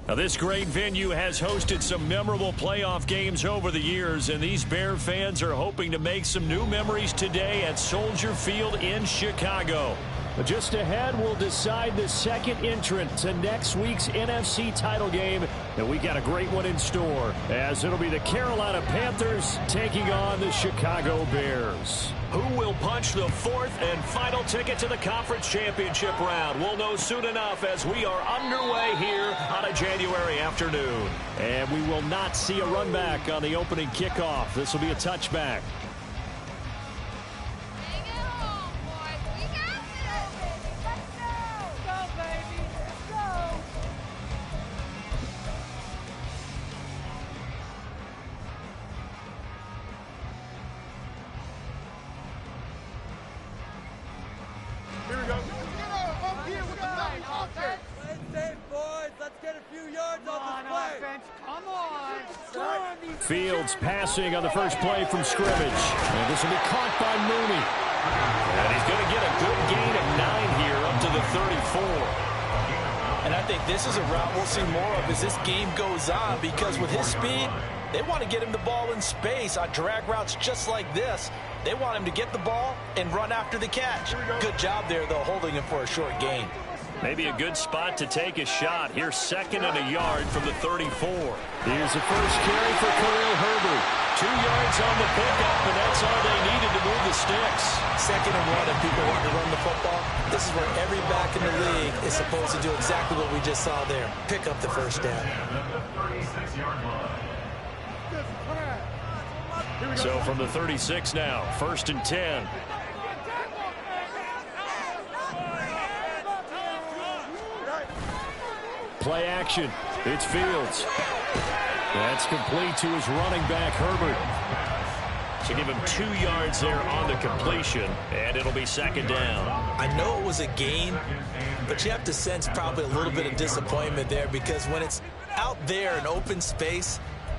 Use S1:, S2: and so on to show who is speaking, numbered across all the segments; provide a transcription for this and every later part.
S1: Now, this great venue has hosted some memorable playoff games over the years, and these Bear fans are hoping to make some new memories today at Soldier Field in Chicago. But just ahead, we'll decide the second entrant to next week's NFC title game, and we got a great one in store, as it'll be the Carolina Panthers taking on the Chicago Bears. Who will punch the fourth and final ticket to the conference championship round? We'll know soon enough as we are underway here on a January afternoon. And we will not see a run back on the opening kickoff. This will be a touchback. Fields passing on the first play from scrimmage. And this will be caught by Mooney. And he's going to get a good gain of 9 here up to the 34.
S2: And I think this is a route we'll see more of as this game goes on, because with his speed, they want to get him the ball in space on drag routes just like this. They want him to get the ball and run after the catch. Good job there, though, holding him for a short gain.
S1: Maybe a good spot to take a shot. Here's 2nd and a yard from the 34. Here's the first carry for Khalil Herbert. 2 yards on the pickup, and that's all they needed to move the sticks.
S2: 2nd and 1, and people want to run the football. This is where every back in the league is supposed to do exactly what we just saw there. Pick up the first down.
S1: So from the 36 now, 1st and 10. Play action. It's Fields. That's complete to his running back, Herbert. So give him 2 yards there on the completion, and it'll be 2nd down.
S2: I know it was a gain, but you have to sense probably a little bit of disappointment there, because when it's out there in open space,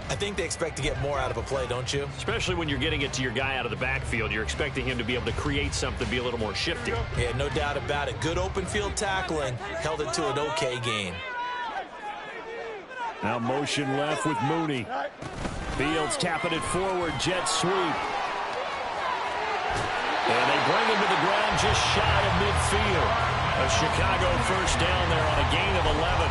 S2: I think they expect to get more out of a play, don't you?
S1: Especially when you're getting it to your guy out of the backfield. You're expecting him to be able to create something, be a little more shifty.
S2: Yeah, no doubt about it. Good open field tackling held it to an okay gain.
S1: Now motion left with Mooney. Fields tapping it forward, jet sweep. And they bring him to the ground just shy of midfield. A Chicago first down there on a gain of 11.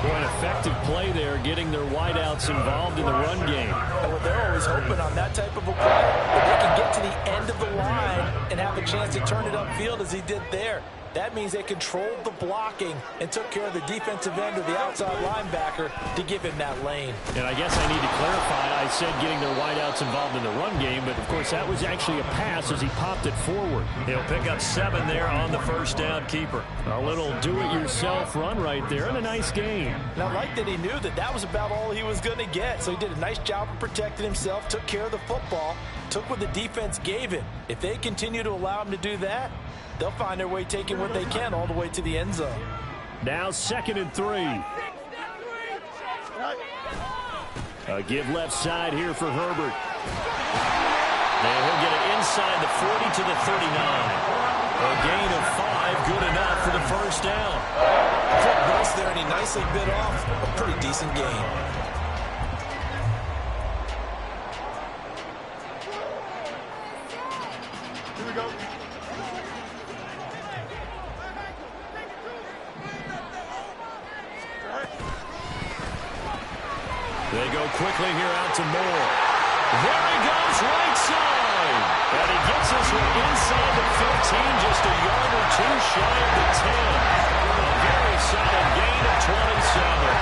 S1: Boy, an effective play there, getting their wideouts involved in the run game.
S2: Well, they're always hoping on that type of a play that they can get to the end of the line and have a chance to turn it upfield as he did there. That means they controlled the blocking and took care of the defensive end or the outside linebacker to give him that lane.
S1: And I guess I need to clarify, I said getting their wideouts involved in the run game, but of course that was actually a pass as he popped it forward. He'll pick up 7 there on the first down keeper. A little do-it-yourself run right there and a nice gain.
S2: And I like that he knew that that was about all he was going to get, so he did a nice job of protecting himself, took care of the football, took what the defense gave him. If they continue to allow him to do that, they'll find their way taking what they can all the way to the end zone.
S1: Now 2nd and 3. A give left side here for Herbert. And he'll get it inside the 40 to the 39. A gain of 5, good enough for the first down.
S2: Quick burst there, and he nicely bit off a pretty decent gain.
S3: Here we go.
S1: They go quickly here out to Moore. There he goes, right side. And he gets us inside the 15, just a yard or 2 shy of the 10. A very solid gain of 27.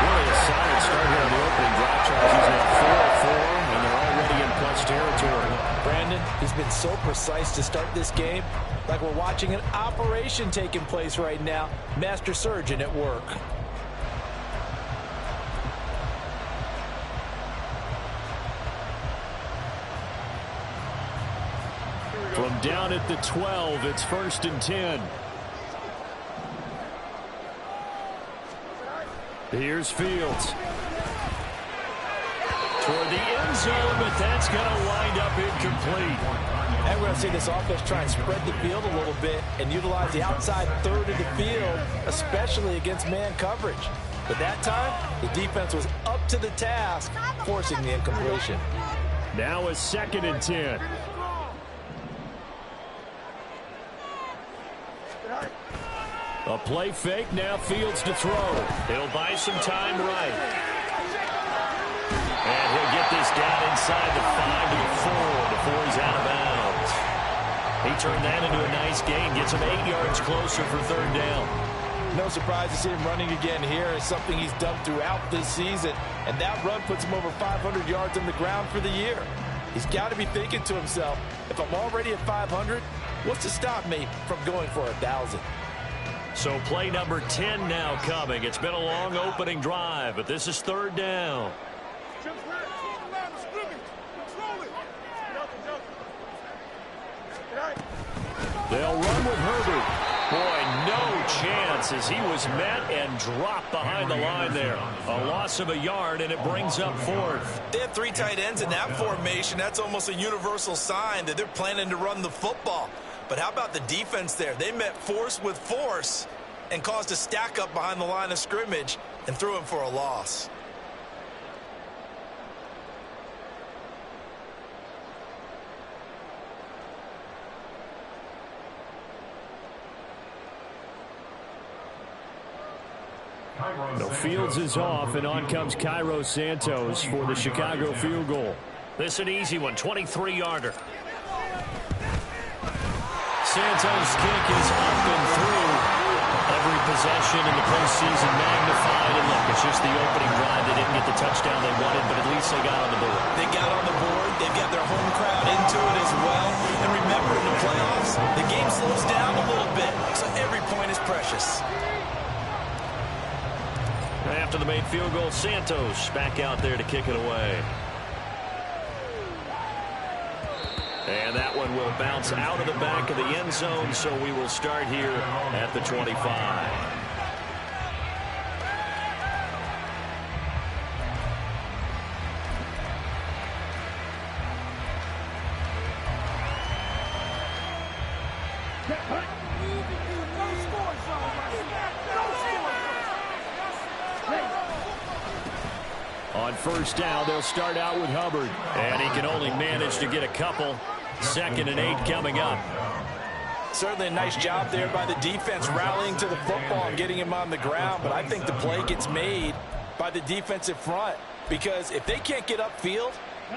S1: Really a solid start here on the opening drive. Charles, he's now 4-4, and they're already in plus territory.
S2: Brandon, he's been so precise to start this game, like we're watching an operation taking place right now. Master surgeon at work.
S1: From down at the 12, it's 1st and 10. Here's Fields. Toward the end zone, but that's going to wind up incomplete.
S2: And we're going to see this offense try and spread the field a little bit and utilize the outside third of the field, especially against man coverage. But that time, the defense was up to the task, forcing the incompletion.
S1: Now a 2nd and 10. A play fake, now Fields to throw. He'll buy some time right. And he'll get this down inside the 5 to the 4 before he's out of bounds. He turned that into a nice gain, gets him 8 yards closer for 3rd down.
S2: No surprise to see him running again here. It's something he's done throughout this season. And that run puts him over 500 yards on the ground for the year. He's got to be thinking to himself, if I'm already at 500, what's to stop me from going for 1,000?
S1: So play number 10 now coming. It's been a long opening drive, but this is 3rd down. They'll run with Herbert. Boy, no chance as he was met and dropped behind the line there. A loss of a yard, and it brings up 4th.
S2: They have 3 tight ends in that formation. That's almost a universal sign that they're planning to run the football. But how about the defense there? They met force with force and caused a stack up behind the line of scrimmage and threw him for a loss.
S1: The Fields is off, and on comes Cairo Santos for the Chicago field goal. This is an easy one, 23-yarder. Santos' kick is up and through. Every possession in the postseason magnified. And look, it's just the opening drive. They didn't get the touchdown they wanted, but at least they got on the board.
S2: They got on the board. They've got their home crowd into it as well. And remember, in the playoffs, the game slows down a little bit, so every point is precious.
S1: After the made field goal, Santos back out there to kick it away. And that one will bounce out of the back of the end zone, so we will start here at the 25. On 1st down, they'll start out with Hubbard. And he can only manage to get a couple. 2nd and 8 coming up.
S2: Certainly a nice job there by the defense rallying to the football and getting him on the ground. But I think the play gets made by the defensive front. Because if they can't get upfield,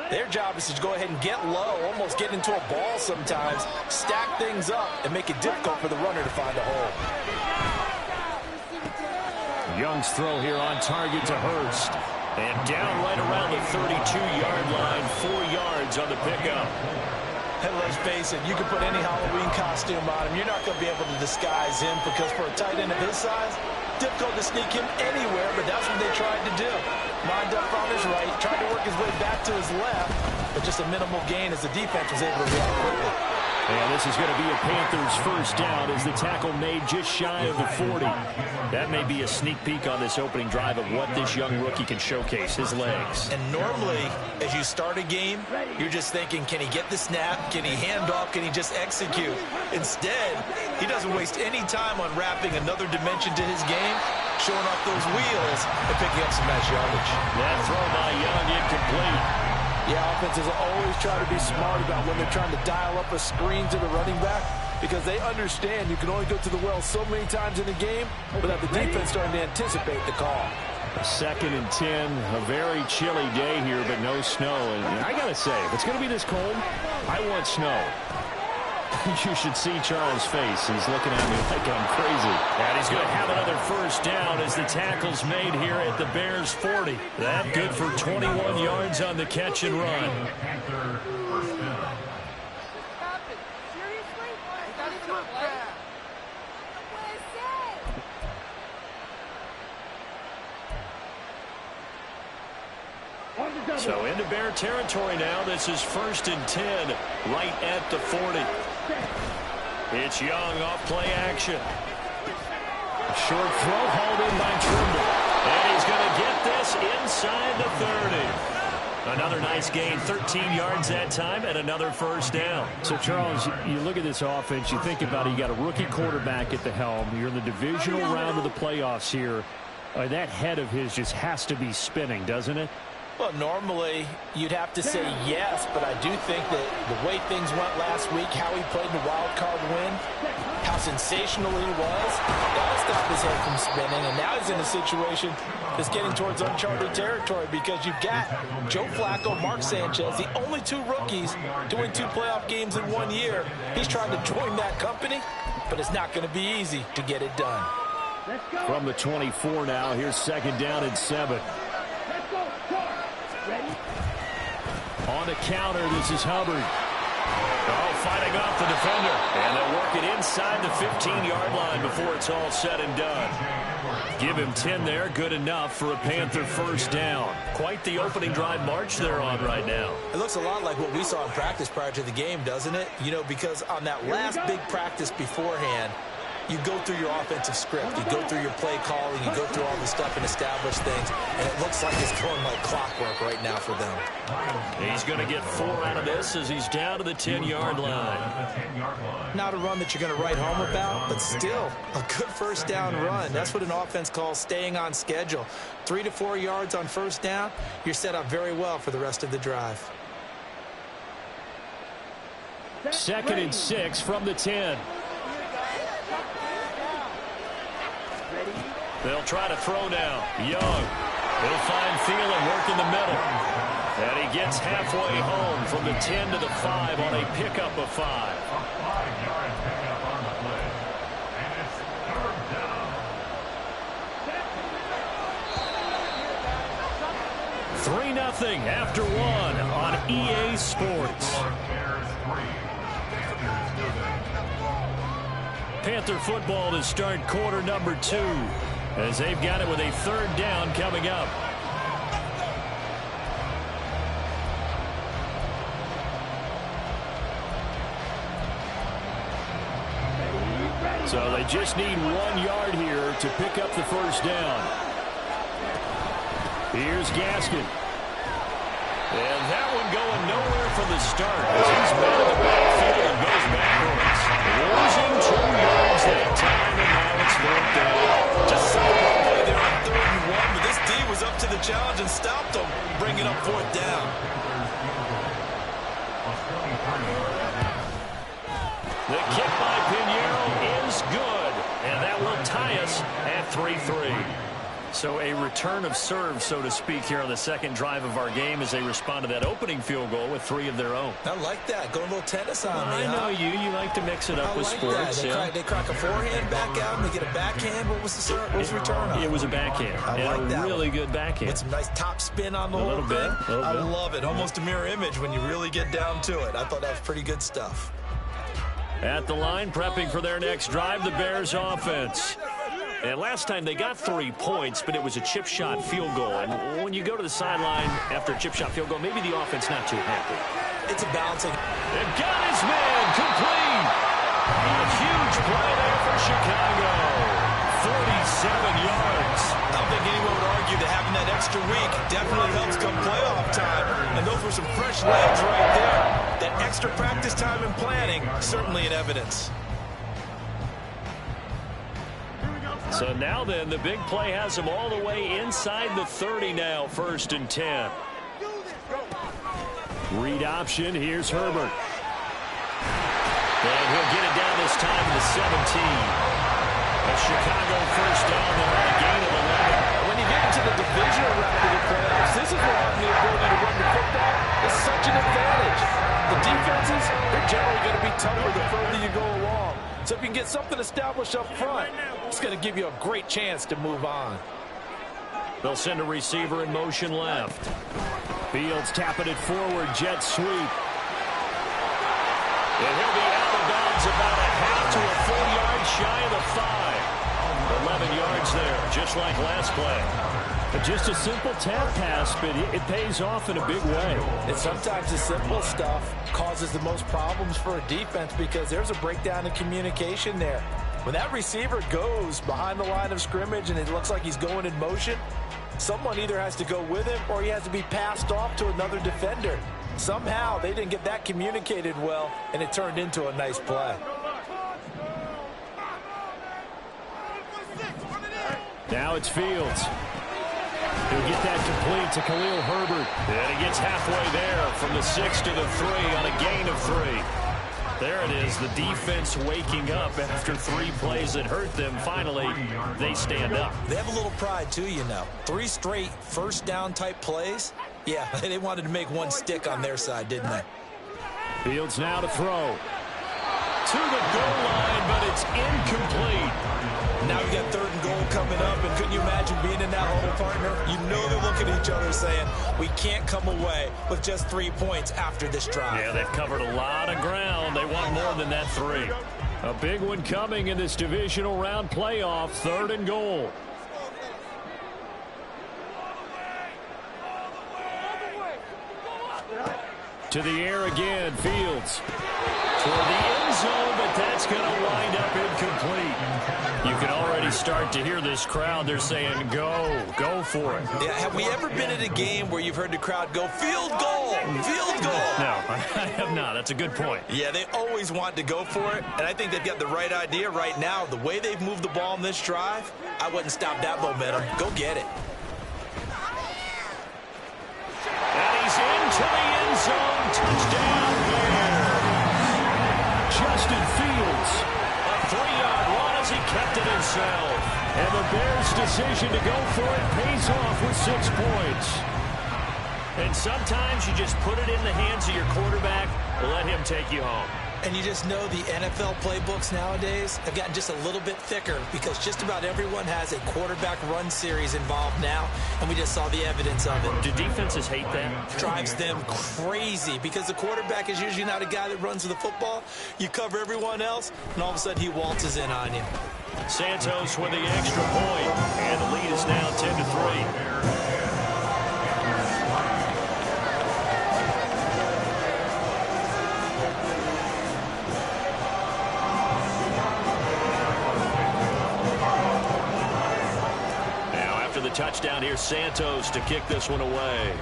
S2: their job is to go ahead and get low, almost get into a ball sometimes, stack things up, and make it difficult for the runner to find a hole.
S1: Young's throw here on target to Hurst. And down right around the 32-yard line, 4 yards on the pickup.
S2: And let's face it, you can put any Halloween costume on him. You're not going to be able to disguise him because for a tight end of his size, difficult to sneak him anywhere, but that's what they tried to do. Lined up on his right, tried to work his way back to his left, but just a minimal gain as the defense was able to react quickly.
S1: And this is going to be a Panthers 1st down as the tackle made just shy of the 40. That may be a sneak peek on this opening drive of what this young rookie can showcase, his legs.
S2: And normally, as you start a game, you're just thinking, can he get the snap? Can he hand off? Can he just execute? Instead, he doesn't waste any time on wrapping another dimension to his game, showing off those wheels and picking up some nice yardage.
S1: That throw by Young incomplete.
S2: Yeah, offenses always try to be smart about when they're trying to dial up a screen to the running back because they understand you can only go to the well so many times in the game without the defense starting to anticipate the call.
S1: 2nd and 10, a very chilly day here, but no snow. And I got to say, if it's going to be this cold, I want snow. You should see Charles' face. He's looking at me like I'm crazy. And he's going to have another 1st down as the tackle's made here at the Bears' 40. That good for 21 yards on the catch and run. So into Bear territory now. This is 1st and 10, right at the 40. It's Young off play action. A short throw hauled in by Trimble. And he's going to get this inside the 30. Another nice gain, 13 yards that time, and another 1st down. So, Charles, you look at this offense, you think about it, you got a rookie quarterback at the helm. You're in the divisional round of the playoffs here. That head of his just has to be spinning, doesn't it?
S2: Well, normally you'd have to say yes, but I do think that the way things went last week, how he played in the wild card win, how sensational he was, that'll stop his head from spinning. And now he's in a situation that's getting towards uncharted territory because you've got Joe Flacco, Mark Sanchez, the only two rookies to win 2 playoff games in 1 year. He's trying to join that company, but it's not going to be easy to get it done.
S1: From the 24 now, here's 2nd down and 7. On the counter, this is Hubbard. Oh, fighting off the defender. And they'll work it inside the 15-yard line before it's all said and done. Give him 10 there. Good enough for a Panther first down. Quite the opening drive march they're on right now.
S2: It looks a lot like what we saw in practice prior to the game, doesn't it? You know, because on that last big practice beforehand, you go through your offensive script. You go through your play calling. You go through all the stuff and establish things. And it looks like it's going like clockwork right now for them.
S1: He's going to get 4 out of this as he's down to the 10-yard line.
S2: Not a run that you're going to write home about, but still a good first down run. That's what an offense calls staying on schedule. 3 to 4 yards on first down. You're set up very well for the rest of the drive.
S1: 2nd and 6 from the 10. They'll try to throw now. Young. He'll find Thielen, work in the middle. And he gets halfway home from the 10 to the 5 on a pickup of 5. 3-0 after 1 on EA Sports. Panther football to start quarter number 2. As they've got it with a 3rd down coming up. So they just need 1 yard here to pick up the first down. Here's Gaskin. And that one going nowhere from the start as he's met in the backfield and goes backwards. Losing 2 yards that time, and now it's 4th down.
S2: Just saw the play there on 3rd and 1, but this D was up to the challenge and stopped him, bringing up 4th down.
S1: The kick by Pinheiro is good, and that will tie us at 3-3. So a return of serve, so to speak, here on the 2nd drive of our game as they respond to that opening field goal with 3 of their own.
S2: I like that. Going a little tennis on me.
S1: I know you. You like to mix it up with sports.
S2: They crack a forehand back out and they get a backhand. What was the return on?
S1: It was a backhand.
S2: I like that.
S1: Really good backhand.
S2: With some nice top spin on the whole thing. I love it. Almost a mirror image when you really get down to it. I thought that was pretty good stuff.
S1: At the line, prepping for their next drive, the Bears offense. And last time they got 3 points, but it was a chip shot field goal. And when you go to the sideline after a chip shot field goal, maybe the offense not too happy.
S2: It's a balancing.
S1: And got his man complete. A huge play there for Chicago. 47 yards.
S2: I don't think anyone would argue that having that extra week definitely helps come playoff time. And those were some fresh legs right there. That extra practice time and planning, certainly in evidence.
S1: So now then, the big play has him all the way inside the 30 now, 1st and 10. Read option, here's Herbert. And he'll get it down this time to the 17. A Chicago first down there on a gain of 11.
S2: When you get into the divisional round of the playoffs, this is where having the ability to run the football is such an advantage. The defenses, they're generally going to be tougher the further you go along. So if you can get something established up front, it's going to give you a great chance to move on.
S1: They'll send a receiver in motion left. Fields tapping it forward, jet sweep. And he'll be out of bounds about a half to a full yard shy of the 5. 11 yards there, just like last play. But just a simple tap pass, but it pays off in a big way.
S2: And sometimes the simple stuff causes the most problems for a defense because there's a breakdown in communication there. When that receiver goes behind the line of scrimmage and it looks like he's going in motion, someone either has to go with him or he has to be passed off to another defender. Somehow they didn't get that communicated well, and it turned into a nice play.
S1: Now it's Fields. He'll get that complete to Khalil Herbert. And he gets halfway there from the 6 to the 3 on a gain of 3. There it is, the defense waking up after 3 plays that hurt them. Finally, they stand up.
S2: They have a little pride, too, you know. 3 straight first down type plays. Yeah, they wanted to make one stick on their side, didn't they?
S1: Fields now to throw. To the goal line, but it's incomplete.
S2: Now we got 3rd and goal coming up, and couldn't you imagine being in that hole, partner? You know they're looking at each other saying, we can't come away with just 3 points after this drive.
S1: Yeah, they've covered a lot of ground. They want more than that 3. A big one coming in this divisional round playoff, 3rd and goal. To the air again, Fields. Toward the end zone, but that's going to wind up incomplete. You can already start to hear this crowd. They're saying, go for it.
S2: Yeah, have we ever been at a game where you've heard the crowd go, field goal, field goal?
S1: No, I have not. That's a good point.
S2: Yeah, they always want to go for it, and I think they've got the right idea right now. The way they've moved the ball in this drive, I wouldn't stop that momentum. Go get it.
S1: And he's into the end zone. Touchdown, Bears. Justin Fields, a 3-yard run as he kept it himself. And the Bears' decision to go for it pays off with 6 points. And sometimes you just put it in the hands of your quarterback, let him take you home.
S2: And you just know the NFL playbooks nowadays have gotten just a little bit thicker because just about everyone has a quarterback run series involved now, and we just saw the evidence of it.
S1: Do defenses hate that?
S2: Drives them crazy because the quarterback is usually not a guy that runs the football. You cover everyone else, and all of a sudden he waltzes in on you.
S1: Santos with the extra point, and the lead is now 10-3. Touchdown here, Santos to kick this one away.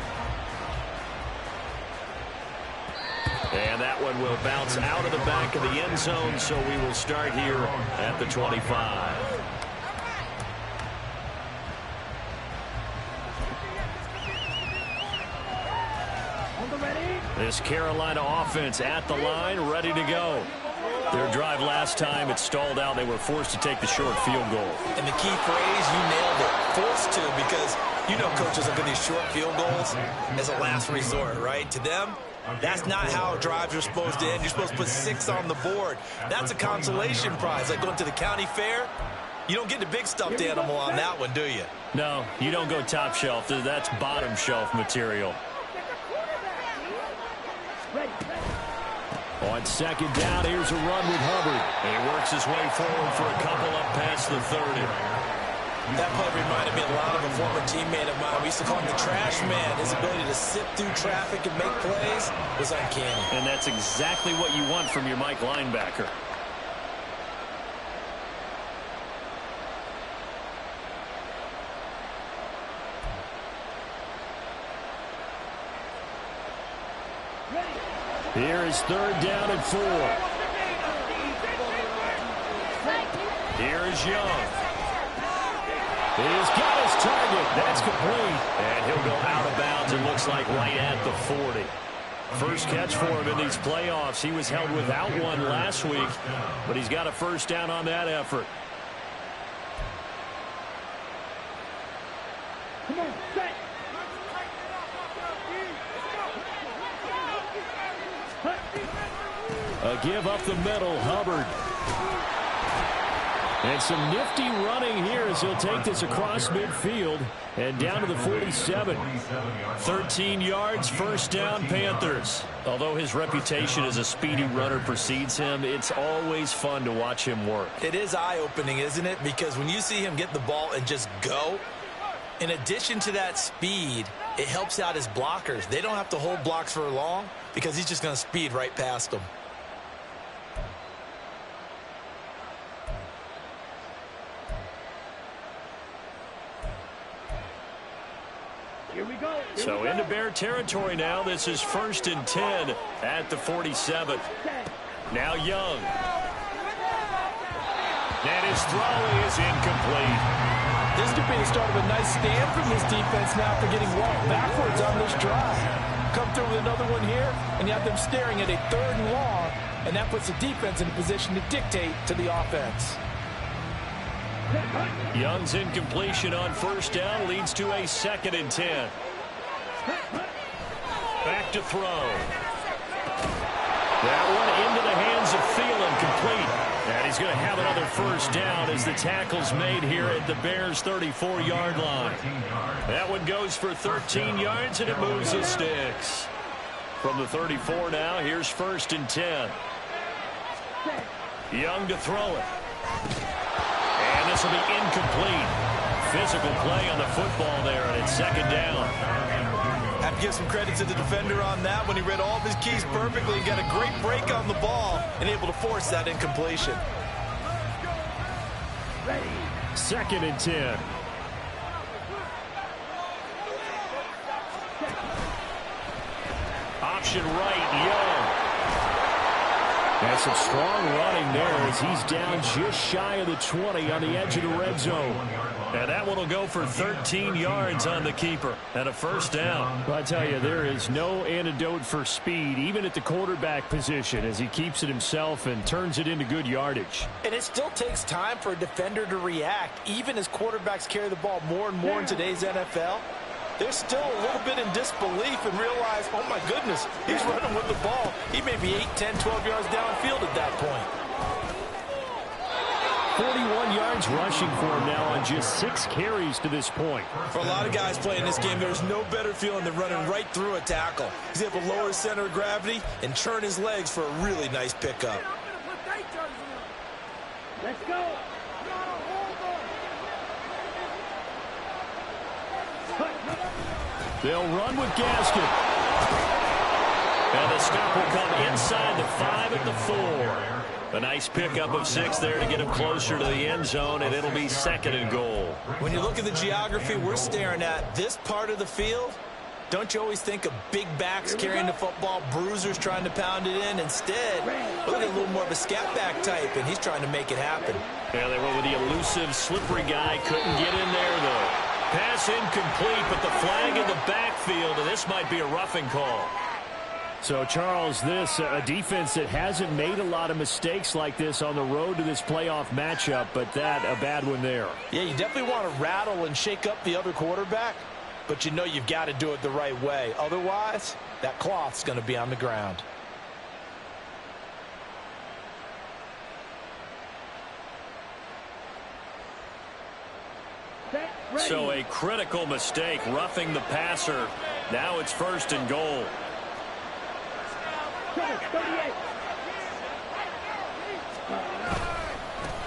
S1: And that one will bounce out of the back of the end zone, so we will start here at the 25. This Carolina offense at the line, ready to go. Their drive last time, it stalled out. They were forced to take the short field goal.
S2: And the key phrase, you nailed it, forced to, because you know coaches look at these short field goals as a last resort, right? To them, that's not how drives are supposed to end. You're supposed to put 6 on the board. That's a consolation prize. Like going to the county fair, you don't get the big stuffed animal on that one, do you?
S1: No, you don't go top shelf. That's bottom shelf material. On 2nd down, here's a run with Hubbard. And he works his way forward for a couple up past the 30.
S2: That play reminded me a lot of a former teammate of mine. We used to call him the trash man. His ability to sift through traffic and make plays was uncanny.
S1: And that's exactly what you want from your Mike linebacker. Here is 3rd down and 4. Here is Young. He's got his target. That's complete. And he'll go out of bounds, it looks like, right at the 40. First catch for him in these playoffs. He was held without one last week, but he's got a first down on that effort. Come on, set. A give up the middle, Hubbard. And some nifty running here as he'll take this across midfield and down to the 47. 13 yards, first down, Panthers. Although his reputation as a speedy runner precedes him, it's always fun to watch him work.
S2: It is eye-opening, isn't it? Because when you see him get the ball and just go, in addition to that speed, it helps out his blockers. They don't have to hold blocks for long because he's just going to speed right past them.
S1: Here we go. So into Bear territory now. This is 1st and 10 at the 47. Now Young. And his throw is incomplete.
S2: This could be the start of a nice stand from this defense now after getting walked backwards on this drive. Come through with another one here, and you have them staring at a 3rd and long, and that puts the defense in a position to dictate to the offense.
S1: Young's incompletion on 1st down leads to a 2nd and 10. Back to throw. That one into the hands of Thielen, complete. And he's going to have another 1st down as the tackle's made here at the Bears' 34-yard line. That one goes for 13 yards, and it moves the sticks. From the 34 now, here's 1st and 10. Young to throw it. And this will be incomplete. Physical play on the football there, and it's 2nd down.
S2: Have to give some credit to the defender on that when he read all of his keys perfectly and got a great break on the ball and able to force that incompletion.
S1: 2nd and 10. Option right, Young. And some strong running there as he's down just shy of the 20 on the edge of the red zone. And that one will go for 13 yards on the keeper and a 1st down. But I tell you, there is no antidote for speed, even at the quarterback position, as he keeps it himself and turns it into good yardage.
S2: And it still takes time for a defender to react, even as quarterbacks carry the ball more and more in today's NFL. They're still a little bit in disbelief and realize, oh my goodness, he's running with the ball. He may be 8, 10, 12 yards downfield at that point.
S1: 41 yards rushing for him now on just 6 carries to this point.
S2: For a lot of guys playing this game, there's no better feeling than running right through a tackle. He's able to lower his center of gravity and turn his legs for a really nice pickup.
S3: Let's go.
S1: They'll run with Gaskin. And the stop will come inside the 5 at the 4. A nice pickup of 6 there to get him closer to the end zone, and it'll be 2nd and goal.
S2: When you look at the geography we're staring at, this part of the field, don't you always think of big backs carrying the football, bruisers trying to pound it in? Instead, look at a little more of a scat back type, and he's trying to make it happen.
S1: Yeah, they went with the elusive, slippery guy. Couldn't get in there, though. Pass incomplete, but the flag in the backfield, and this might be a roughing call. So, Charles, this a defense that hasn't made a lot of mistakes like this on the road to this playoff matchup, but that a bad one there.
S2: Yeah, you definitely want to rattle and shake up the other quarterback, but you know you've got to do it the right way. Otherwise, that cloth's going to be on the ground.
S1: So a critical mistake, roughing the passer. Now it's 1st and goal.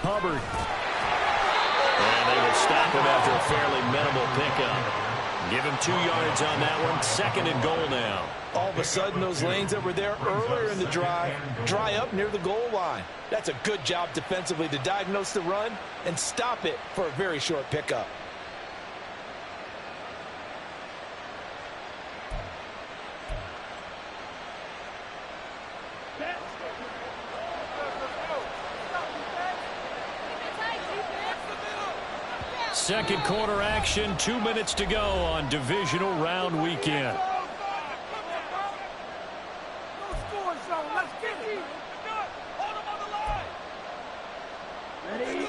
S1: Hubbard. And they will stop him after a fairly minimal pickup. Give him 2 yards on that one. 2nd and goal now.
S2: All of a sudden, those lanes that were there earlier in the drive dry up near the goal line. That's a good job defensively to diagnose the run and stop it for a very short pickup.
S1: Second quarter action, 2 minutes to go on divisional round weekend.
S3: Ready.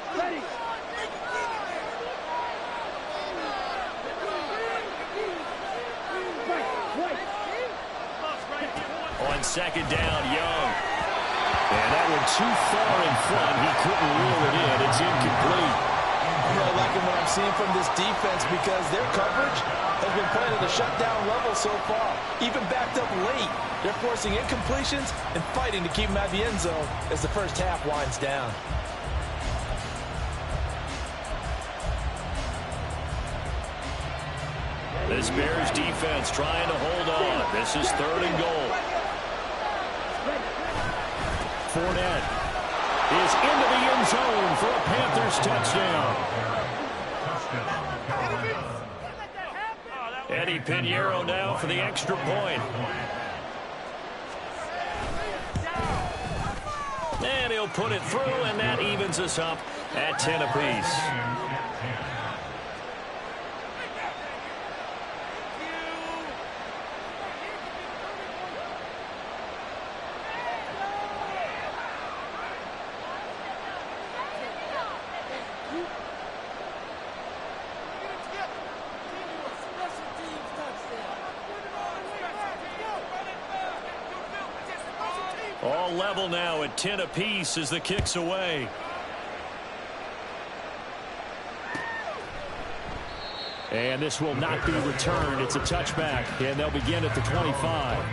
S1: On 2nd down, Young. And that one too far in front. He couldn't reel it in. It's incomplete.
S2: I'm really liking what I'm seeing from this defense because their coverage has been playing at a shutdown level so far. Even backed up late, they're forcing incompletions and fighting to keep them out of the end zone as the first half winds down.
S1: This Bears defense trying to hold on. This is 3rd and goal. Fournette is into the end zone for a Panthers touchdown. Eddie Pinheiro now for the extra point. And he'll put it through, and that evens us up at 10 apiece. All level now at 10 apiece as the kick's away. And this will not be returned. It's a touchback, and they'll begin at the 25.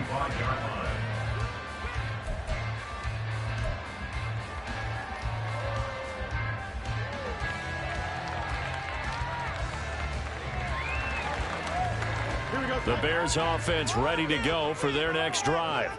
S1: The Bears offense ready to go for their next drive.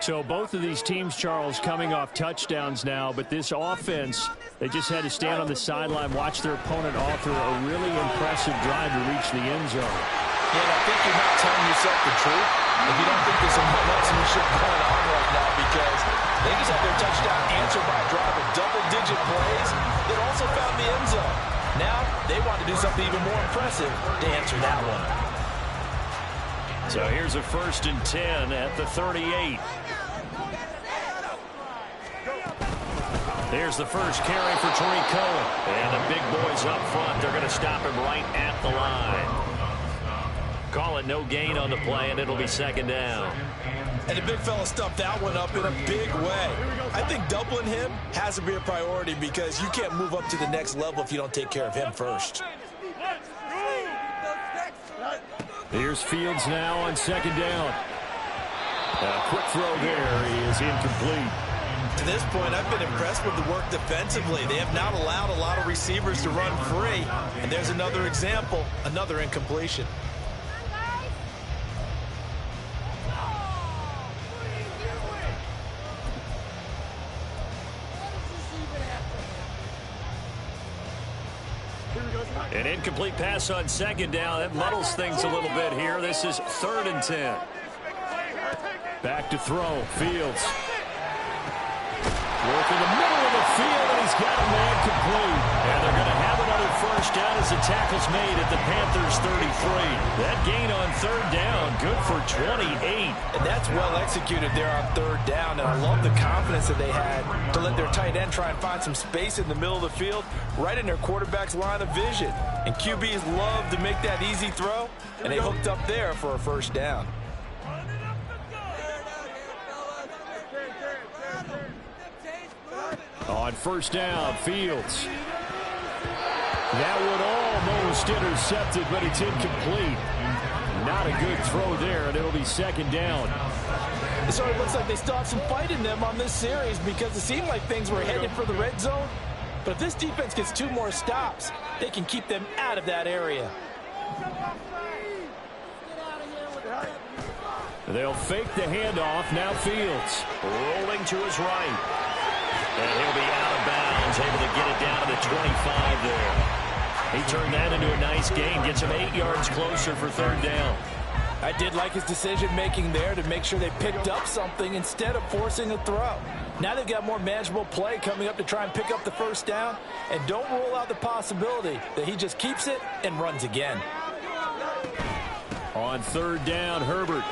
S1: So both of these teams, Charles, coming off touchdowns now, but this offense, they just had to stand on the sideline, watch their opponent author a really impressive drive to reach the end zone.
S2: Yeah, and I think you're not telling yourself the truth if you don't think there's some momentum going on right now, because they just had their touchdown answered by a drive of double-digit plays that also found the end zone. Now they want to do something even more impressive to answer that one.
S1: So here's a 1st and 10 at the 38. There's the first carry for Tariq Cohen. And the big boys up front, they're going to stop him right at the line. Call it no gain on the play, and it'll be 2nd down.
S2: And the big fella stuffed that one up in a big way. I think doubling him has to be a priority, because you can't move up to the next level if you don't take care of him first.
S1: Here's Fields now on 2nd down. A quick throw there is incomplete.
S2: To this point, I've been impressed with the work defensively. They have not allowed a lot of receivers to run free. And there's another example, another incompletion.
S1: An incomplete pass on 2nd down. That muddles things a little bit here. This is 3rd and 10. Back to throw. Fields. Work in the middle of the field, and he's got a man complete. And they're going to have another 1st down as the tackle's made at the Panthers' 33. That gain on 3rd down, good for 28.
S2: And that's well executed there on 3rd down. And I love the confidence that they had to let their tight end try and find some space in the middle of the field, right in their quarterback's line of vision. And QBs love to make that easy throw, and they hooked up there for a 1st down.
S1: On 1st down, Fields. That one almost intercepted, but it's incomplete. Not a good throw there, and it'll be 2nd down.
S2: So it looks like they still have some fight in them on this series, because it seemed like things were headed for the red zone. But if this defense gets 2 more stops, they can keep them out of that area.
S1: They'll fake the handoff. Now Fields rolling to his right. And he'll be out of bounds, able to get it down to the 25 there. He turned that into a nice gain, gets him 8 yards closer for 3rd down.
S2: I did like his decision-making there to make sure they picked up something instead of forcing a throw. Now they've got more manageable play coming up to try and pick up the 1st down, and don't rule out the possibility that he just keeps it and runs again.
S1: On 3rd down, Herbert.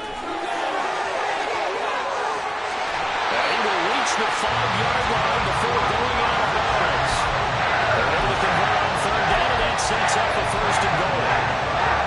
S1: The 5-yard line before going out of bounds. They're able to convert on 3rd down, and that sets up the 1st and goal.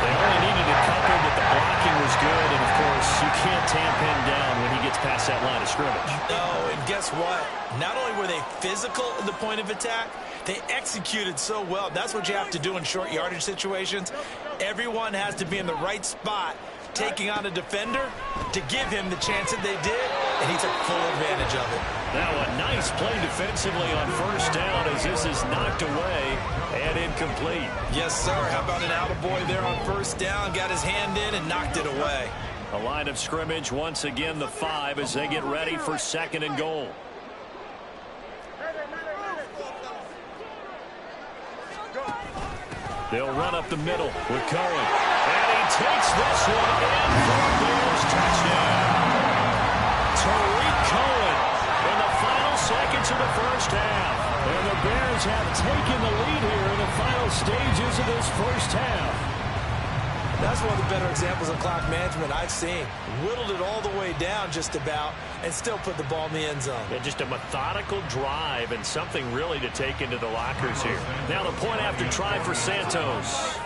S1: They only needed a couple, but the blocking was good, and of course, you can't tamp him down when he gets past that line of scrimmage.
S2: No, and guess what? Not only were they physical at the point of attack, they executed so well. That's what you have to do in short yardage situations. Everyone has to be in the right spot, taking on a defender to give him the chance that they did, and he took full advantage of it.
S1: Now a nice play defensively on 1st down as this is knocked away and incomplete.
S2: Yes, sir. How about an attaboy there on 1st down? Got his hand in and knocked it away.
S1: A line of scrimmage, once again the 5 as they get ready for 2nd and goal. They'll run up the middle with Cohen. And he takes this one in for a Bears touchdown. Tariq Cohen in the final seconds of the 1st half. And the Bears have taken the lead here in the final stages of this 1st half.
S2: That's one of the better examples of clock management I've seen. Whittled it all the way down just about and still put the ball in the end zone.
S1: Yeah, just a methodical drive and something really to take into the lockers here. Now the point after try for Santos.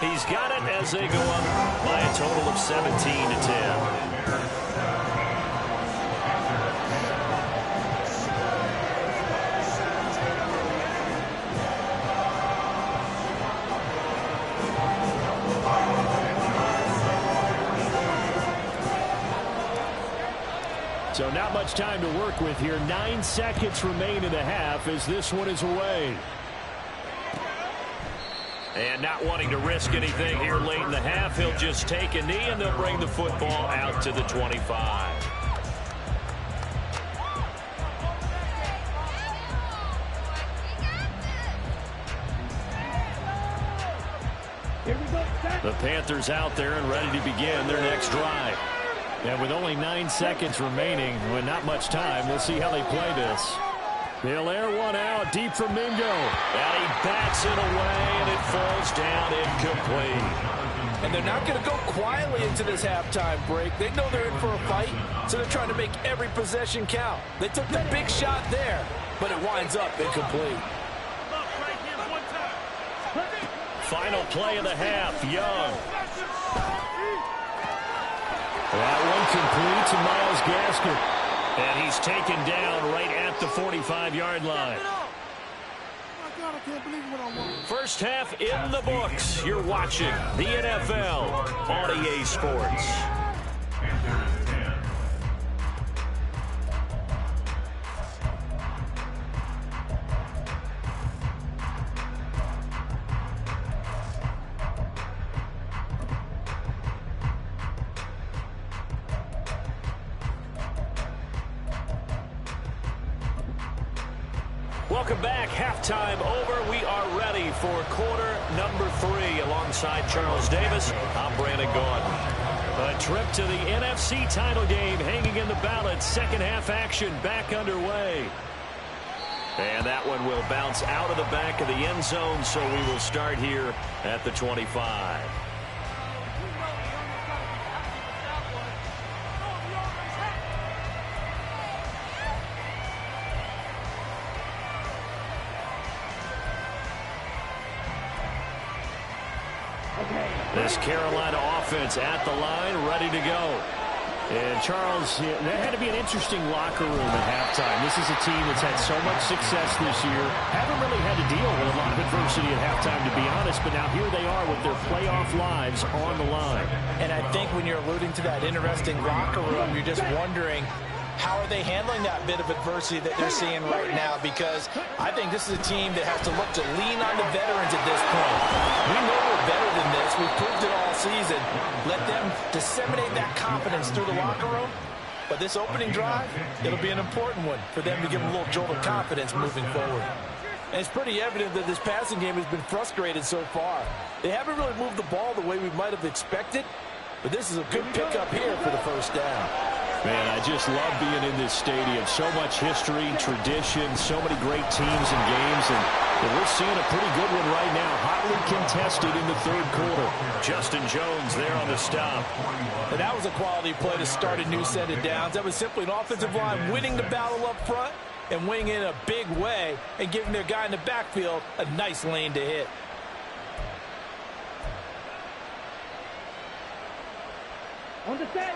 S1: He's got it as they go up by a total of 17-10. So not much time to work with here. 9 seconds remain in the half as this one is away. And not wanting to risk anything here late in the half, he'll just take a knee and they'll bring the football out to the 25. The Panthers out there and ready to begin their next drive. And with only 9 seconds remaining, with not much time, we'll see how they play this. They'll air one out deep from Mingo. And he bats it away, and it falls down incomplete.
S2: And they're not going to go quietly into this halftime break. They know they're in for a fight, so they're trying to make every possession count. They took the big shot there, but it winds up incomplete.
S1: Final play of the half, Young. That one complete to Myles Gaskin. And he's taken down right at the 45-yard line. First half in the books. You're watching the NFL on EA Sports. Welcome back. Halftime over. We are ready for quarter number 3. Alongside Charles Davis, I'm Brandon Gaudin. A trip to the NFC title game hanging in the balance. Second half action back underway. And that one will bounce out of the back of the end zone, so we will start here at the 25. This Carolina offense at the line, ready to go. And Charles, that had to be an interesting locker room at halftime. This is a team that's had so much success this year. Haven't really had to deal with a lot of adversity at halftime, to be honest. But now here they are with their playoff lives on the line.
S2: And I think when you're alluding to that interesting locker room, you're just wondering, how are they handling that bit of adversity that they're seeing right now? Because I think this is a team that has to look to lean on the veterans at this point. We know we're better than this. We've proved it all season. Let them disseminate that confidence through the locker room. But this opening drive, it'll be an important one for them to give them a little jolt of confidence moving forward. And it's pretty evident that this passing game has been frustrated so far. They haven't really moved the ball the way we might have expected. But this is a good pickup here for the first down.
S1: Man, I just love being in this stadium. So much history, tradition, so many great teams and games. And we're seeing a pretty good one right now. Hotly contested in the third quarter. Justin Jones there on the stop.
S2: And that was a quality play to start a new set of downs. That was simply an offensive line winning the battle up front and winning in a big way and giving their guy in the backfield a nice lane to hit.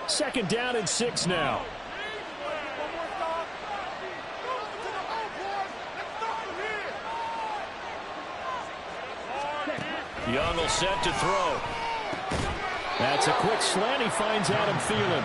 S1: Second down and 6 now. Young will set to throw. That's a quick slant. He finds Adam Thielen.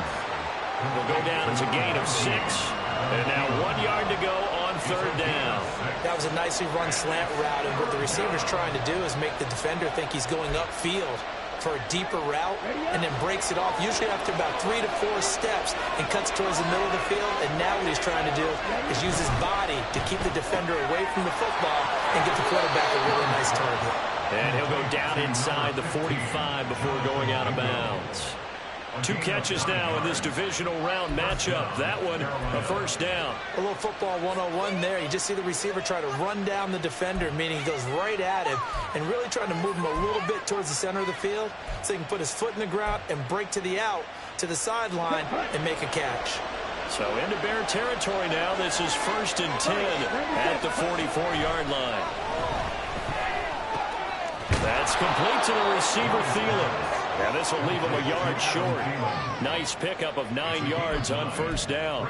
S1: He'll go down as a gain of 6. And now 1 yard to go on third down.
S2: That was a nicely run slant route, and what the receiver's trying to do is make the defender think he's going upfield for a deeper route, and then breaks it off, usually after about 3 to 4 steps, and cuts towards the middle of the field. And now what he's trying to do is use his body to keep the defender away from the football and get the quarterback a really nice target.
S1: And he'll go down inside the 45 before going out of bounds. 2 catches now in this divisional round matchup. That one, a first down.
S2: A little football 101 there. You just see the receiver try to run down the defender, meaning he goes right at him and really trying to move him a little bit towards the center of the field so he can put his foot in the ground and break to the out, to the sideline, and make a catch.
S1: So into Bear territory now. This is 1st and 10 at the 44-yard line. That's complete to the receiver, Thielen. And this will leave him a yard short. Nice pickup of 9 yards on first down.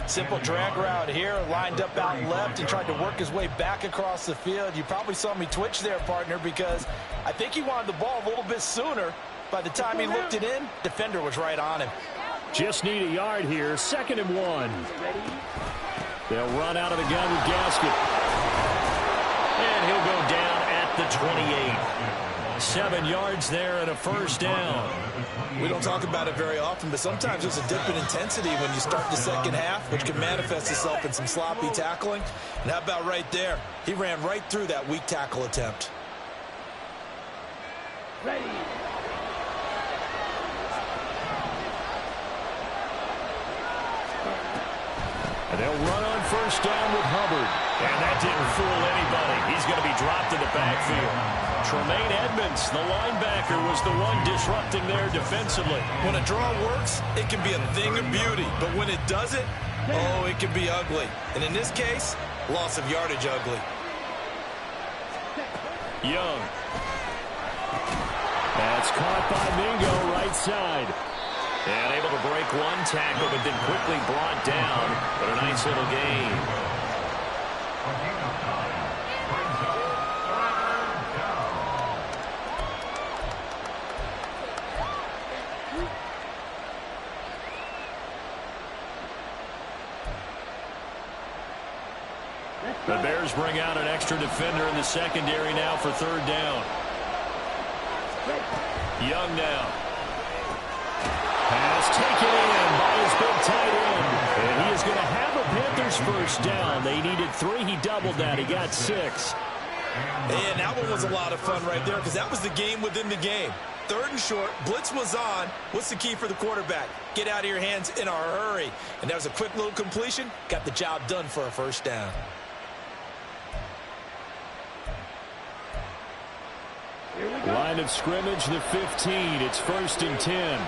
S2: Simple drag route here, lined up out left and tried to work his way back across the field. You probably saw me twitch there, partner, because I think he wanted the ball a little bit sooner. By the time he looked it in, defender was right on him.
S1: Just need a yard here, 2nd and 1. They'll run out of the gun with Gaskin. And he'll go down at the 28. 7 yards there and a first down.
S2: We don't talk about it very often, but sometimes there's a dip in intensity when you start the second half, which can manifest itself in some sloppy tackling. And how about right there? He ran right through that weak tackle attempt.
S3: Ready.
S1: And they'll run on first down with Hubbard. And that didn't fool anybody. He's going to be dropped in the backfield. Tremaine Edmonds, the linebacker, was the one disrupting there defensively.
S2: When a draw works, it can be a thing of beauty. But when it doesn't, oh, it can be ugly. And in this case, loss of yardage ugly.
S1: Young. That's caught by Mingo, right side. And able to break one tackle, but then quickly brought down. But a nice little gain. The Bears bring out an extra defender in the secondary now for 3rd down. Young now. Pass taken in by his big tight end. And he is going to have a Panthers first down. They needed 3. He doubled that. He got 6.
S2: And that one was a lot of fun right there because that was the game within the game. 3rd and short. Blitz was on. What's the key for the quarterback? Get out of your hands in a hurry. And that was a quick little completion. Got the job done for a first down.
S1: Line of scrimmage, the 15. It's 1st and 10.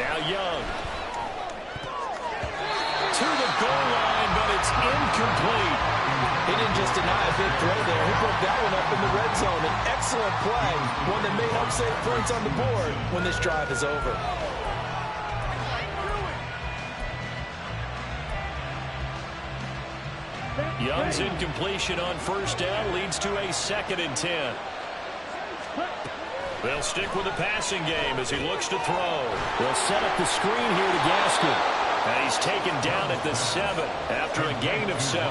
S1: Now Young. To the goal line, but it's incomplete.
S2: He didn't just deny a big play there. He put that one up in the red zone. An excellent play. One that may help save points on the board when this drive is over.
S1: Young's incompletion on first down leads to a 2nd and 10. They'll stick with the passing game as he looks to throw. They'll set up the screen here to Gaskin. And he's taken down at the 7 after a gain of 7.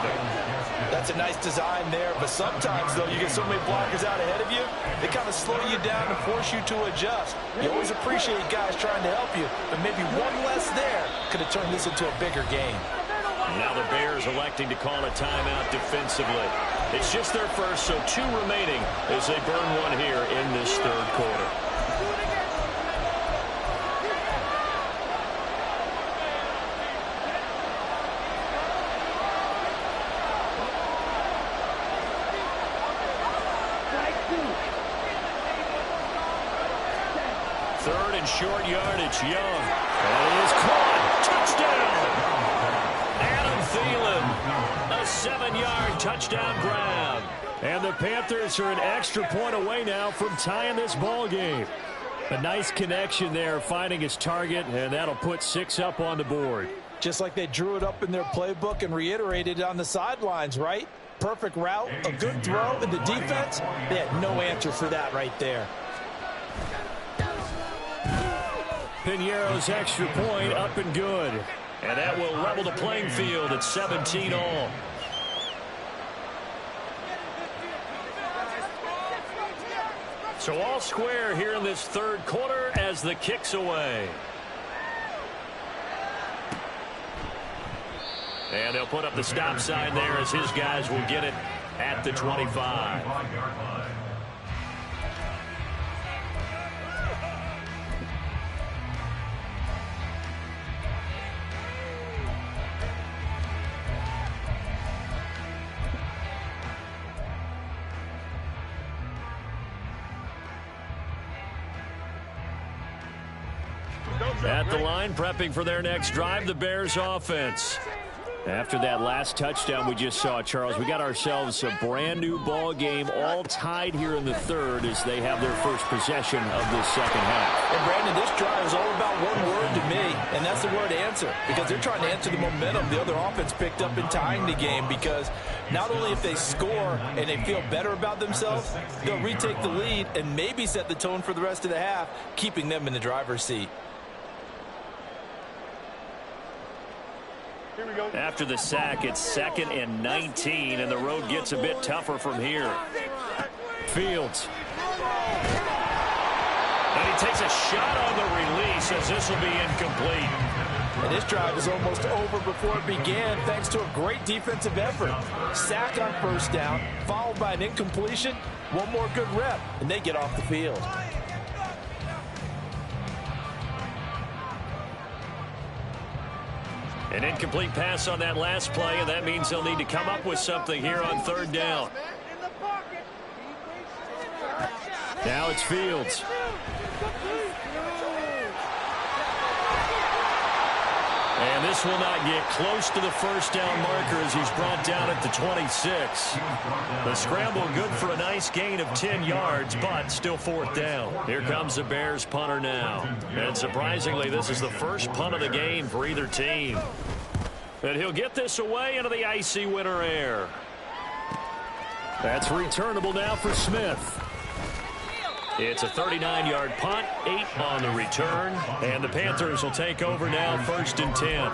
S2: That's a nice design there, but sometimes, though, you get so many blockers out ahead of you, they kind of slow you down and force you to adjust. You always appreciate guys trying to help you, but maybe one less there could have turned this into a bigger game.
S1: Now the Bears electing to call a timeout defensively. It's just their first, so 2 remaining as they burn one here in this 3rd quarter. Third and short yardage, Young. And he is caught. Touchdown! Thielen, a 7-yard touchdown grab. And the Panthers are an extra point away now from tying this ball game. A nice connection there, finding his target, and that'll put 6 up on the board.
S2: Just like they drew it up in their playbook and reiterated it on the sidelines, right? Perfect route, a good throw, and the defense, they had no answer for that right there.
S1: Piñeiro's extra point up and good. And that will level the playing field at 17 all. So all square here in this 3rd quarter as the kick's away. And they'll put up the stop sign there as his guys will get it at the 25. At the line, prepping for their next drive, the Bears offense. After that last touchdown we just saw, Charles, we got ourselves a brand new ball game, all tied here in the third as they have their first possession of this second half.
S2: And Brandon, this drive is all about one word to me, and that's the word answer, because they're trying to answer the momentum the other offense picked up in tying the game, because not only if they score and they feel better about themselves, they'll retake the lead and maybe set the tone for the rest of the half, keeping them in the driver's seat.
S1: After the sack, it's 2nd and 19, and the road gets a bit tougher from here. Fields. And he takes a shot on the release as this will be incomplete.
S2: And this drive is almost over before it began thanks to a great defensive effort. Sack on first down, followed by an incompletion. One more good rep, and they get off the field.
S1: An incomplete pass on that last play, and that means they'll need to come up with something here on third down. Now it's Fields. And this will not get close to the first down marker as he's brought down at the 26. The scramble good for a nice gain of 10 yards, but still fourth down. Here comes the Bears punter now. And surprisingly, this is the first punt of the game for either team. And he'll get this away into the icy winter air. That's returnable now for Smith. It's a 39-yard punt, 8 on the return, and the Panthers will take over now, 1st and 10.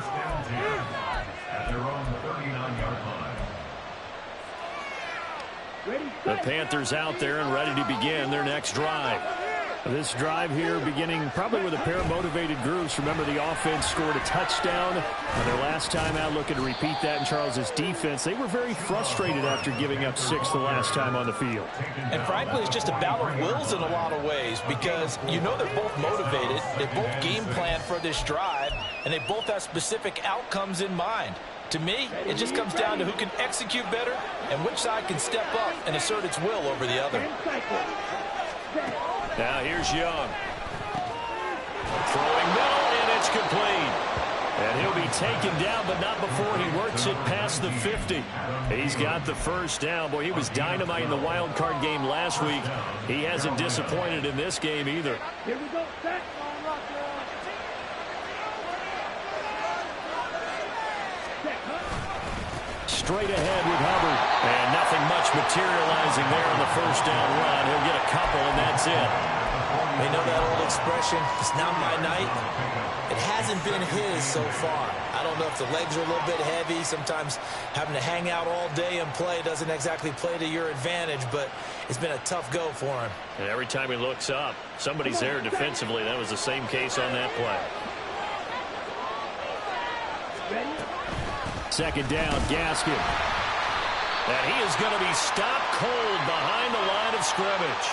S1: The Panthers out there and ready to begin their next drive. This drive here beginning probably with a pair of motivated groups. Remember, the offense scored a touchdown their last time out, looking to repeat that in Charles's defense. They were very frustrated after giving up 6 the last time on the field.
S2: And frankly, it's just a battle of wills in a lot of ways, because you know they're both motivated, they both game plan for this drive, and they both have specific outcomes in mind. To me, it just comes down to who can execute better and which side can step up and assert its will over the other.
S1: Now here's Young. Throwing middle, and it's complete. And he'll be taken down, but not before he works it past the 50. He's got the first down. Boy, he was dynamite in the wild card game last week. He hasn't disappointed in this game either.
S3: Here we go. Set.
S1: Straight ahead with Hubbard. And nothing much materializing there on the first down run. He'll get a couple, and that's it.
S2: They know that old expression, it's not my night. It hasn't been his so far. I don't know if the legs are a little bit heavy. Sometimes having to hang out all day and play doesn't exactly play to your advantage, but it's been a tough go for him.
S1: And every time he looks up, somebody's there defensively. That was the same case on that play. Second down, Gaskin. And he is going to be stopped cold behind the line of scrimmage.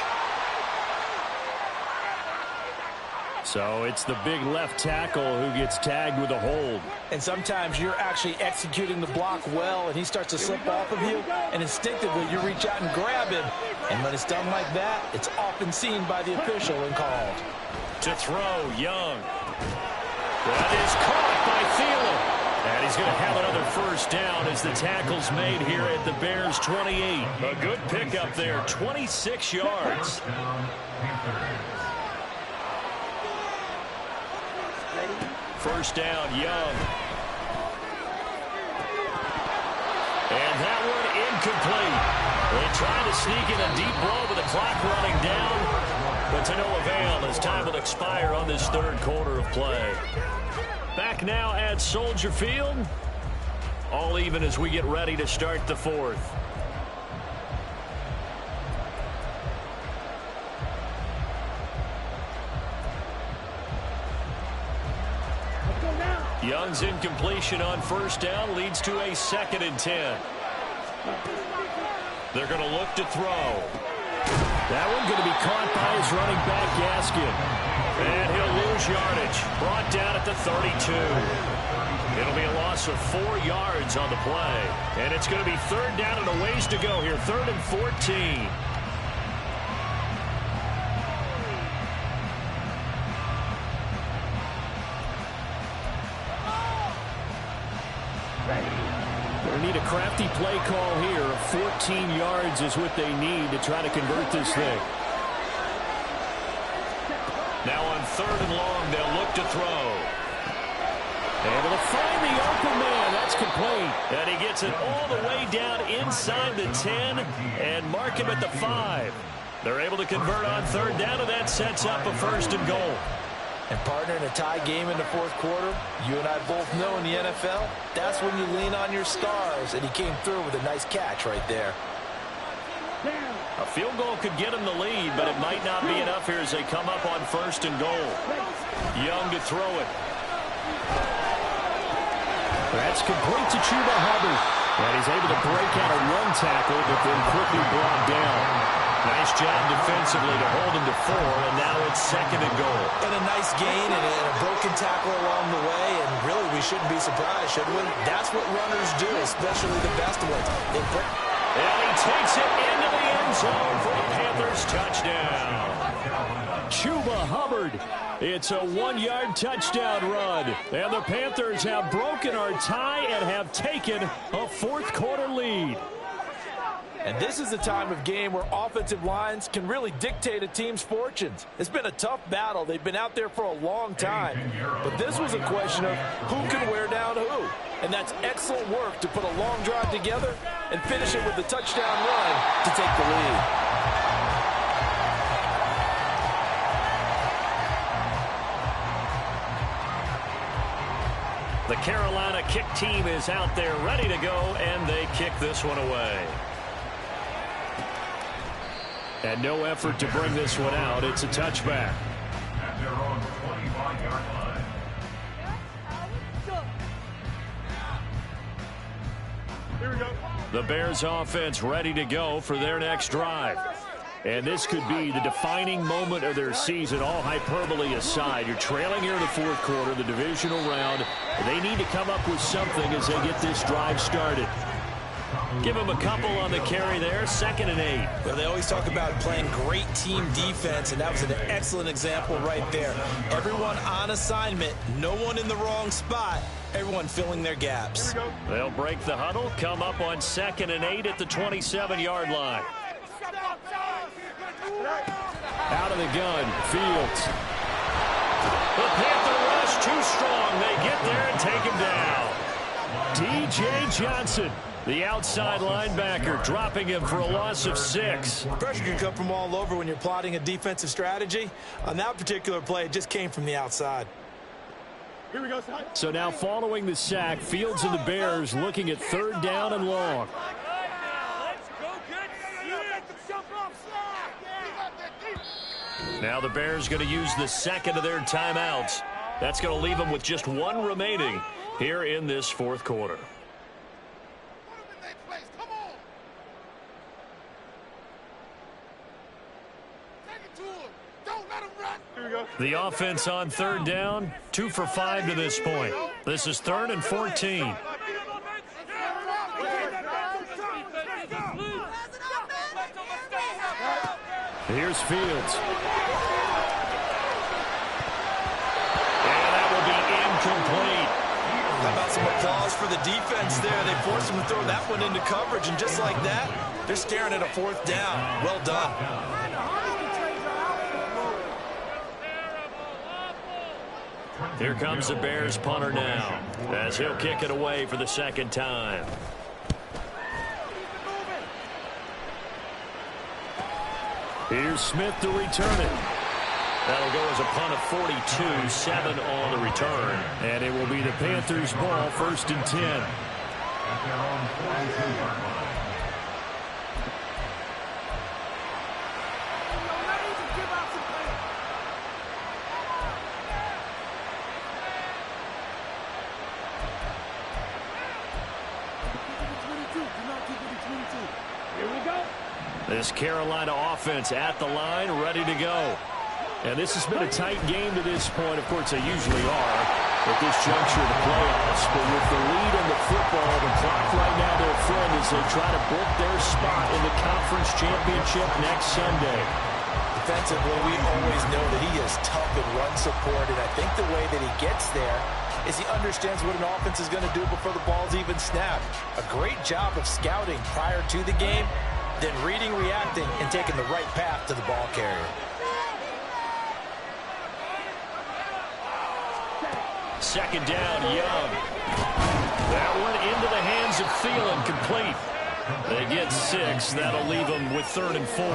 S1: So it's the big left tackle who gets tagged with a hold.
S2: And sometimes you're actually executing the block well, and he starts to slip off of you, and instinctively you reach out and grab him. And when it's done like that, it's often seen by the official and called.
S1: To throw, Young. That is caught by Thielen. And he's going to have another first down as the tackle's made here at the Bears' 28. A good pickup there, 26 yards. First down, Young. And that one incomplete. They tried to sneak in a deep ball with the clock running down, but to no avail as time will expire on this third quarter of play. Back now at Soldier Field. All even as we get ready to start the fourth. Young's incompletion on first down leads to a 2nd and 10. They're going to look to throw. That one going to be caught by his running back, Gaskin. And he'll lose yardage. Brought down at the 32. It'll be a loss of 4 yards on the play. And it's going to be third down and a ways to go here. 3rd and 14. They need a crafty play call here. 14 yards is what they need to try to convert this thing. Now on 3rd and long, they'll look to throw. Able to find the open man. That's complete. And he gets it all the way down inside the 10 and mark him at the 5. They're able to convert on 3rd down, and that sets up a 1st and goal.
S2: And partner, in a tie game in the 4th quarter, you and I both know in the NFL, that's when you lean on your stars, and he came through with a nice catch right there.
S1: A field goal could get him the lead, but it might not be enough here as they come up on 1st and goal. Young to throw it. That's complete to Chuba Hubbard. And he's able to break out a run tackle, but then quickly brought down. Nice job defensively to hold him to 4, and now it's 2nd and goal.
S2: And a nice gain and a broken tackle along the way, and really we shouldn't be surprised, should we? That's what runners do, especially the best ones.
S1: And he takes it into the end zone for a Panthers touchdown. Chuba Hubbard. It's a 1-yard touchdown run. And the Panthers have broken our tie and have taken a 4th quarter lead.
S2: And this is the time of game where offensive lines can really dictate a team's fortunes. It's been a tough battle. They've been out there for a long time. But this was a question of who can wear down who. And that's excellent work to put a long drive together and finish it with a touchdown run to take the lead.
S1: The Carolina kick team is out there ready to go, and they kick this one away. And no effort to bring this one out. It's a touchback.
S3: At their own 25-yard line. Here we go.
S1: The Bears offense ready to go for their next drive. And this could be the defining moment of their season, all hyperbole aside. You're trailing here in the 4th quarter, the divisional round. They need to come up with something as they get this drive started. Give them a couple on the carry there, 2nd and 8.
S2: Well, they always talk about playing great team defense, and that was an excellent example right there. Everyone on assignment, no one in the wrong spot, everyone filling their gaps.
S1: They'll break the huddle, come up on 2nd and 8 at the 27-yard line. Out of the gun, Fields. The Panther rush too strong. They get there and take him down. D.J. Johnson, the outside linebacker, dropping him for a loss of 6.
S2: Pressure can come from all over when you're plotting a defensive strategy. On that particular play, it just came from the outside.
S3: Here we go.
S1: So now following the sack, Fields and the Bears looking at 3rd down and long. Now the Bears going to use the 2nd of their timeouts. That's going to leave them with just 1 remaining here in this 4th quarter. The offense on 3rd down, 2 for 5 to this point. This is 3rd and 14. Here's Fields. And that will be incomplete.
S2: How about some applause for the defense there? They forced him to throw that one into coverage, and just like that, they're staring at a 4th down. Well done.
S1: Here comes the Bears punter now, as he'll kick it away for the 2nd time. Here's Smith to return it. That'll go as a punt of 42, 7 on the return. And it will be the Panthers' ball, 1st and 10.
S3: At their own 42-yard line.
S1: This Carolina offense at the line, ready to go. And this has been a tight game to this point. Of course, they usually are at this juncture of the playoffs. But with the lead in the football, the clock right now their friend as they try to book their spot in the conference championship next Sunday.
S2: Defensively, we always know that he is tough in run support, and I think the way that he gets there, is he understands what an offense is going to do before the ball's even snapped. A great job of scouting prior to the game, then reading, reacting, and taking the right path to the ball carrier.
S1: Second down, Young. That one into the hands of Thielen, complete. They get 6. That'll leave them with 3rd and 4.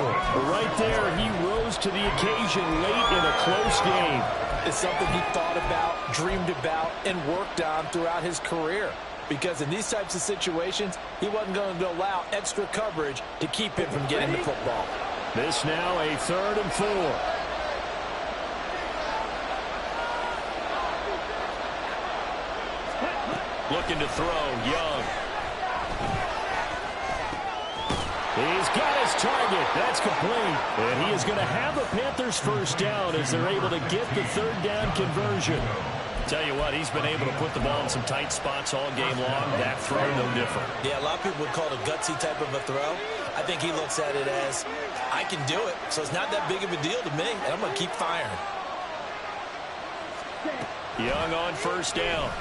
S1: Right there, he rose to the occasion late in a close game.
S2: It's something he thought about, dreamed about, and worked on throughout his career. Because in these types of situations, he wasn't going to allow extra coverage to keep him from getting the football.
S1: This now a 3rd and 4. Looking to throw, Young. He's got his target. That's complete. And he is going to have a Panthers first down as they're able to get the 3rd down conversion. Tell you what, he's been able to put the ball in some tight spots all game long. That throw, no different.
S2: Yeah, a lot of people would call it a gutsy type of a throw. I think he looks at it as, I can do it, so it's not that big of a deal to me, and I'm going to keep firing.
S1: Young on first down.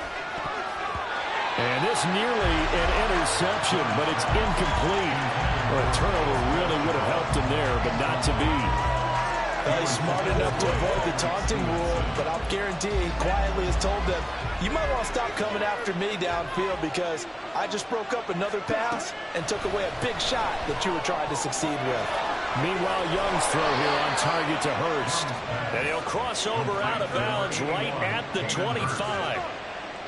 S1: And this nearly an interception, but it's incomplete. Well, a turnover really would have helped him there, but not to be.
S2: Well, he's smart enough to avoid the taunting rule, but I'll guarantee he quietly has told them, you might want to stop coming after me downfield because I just broke up another pass and took away a big shot that you were trying to succeed with.
S1: Meanwhile, Young's throw here on target to Hurst. And he'll cross over out of bounds right at the 25.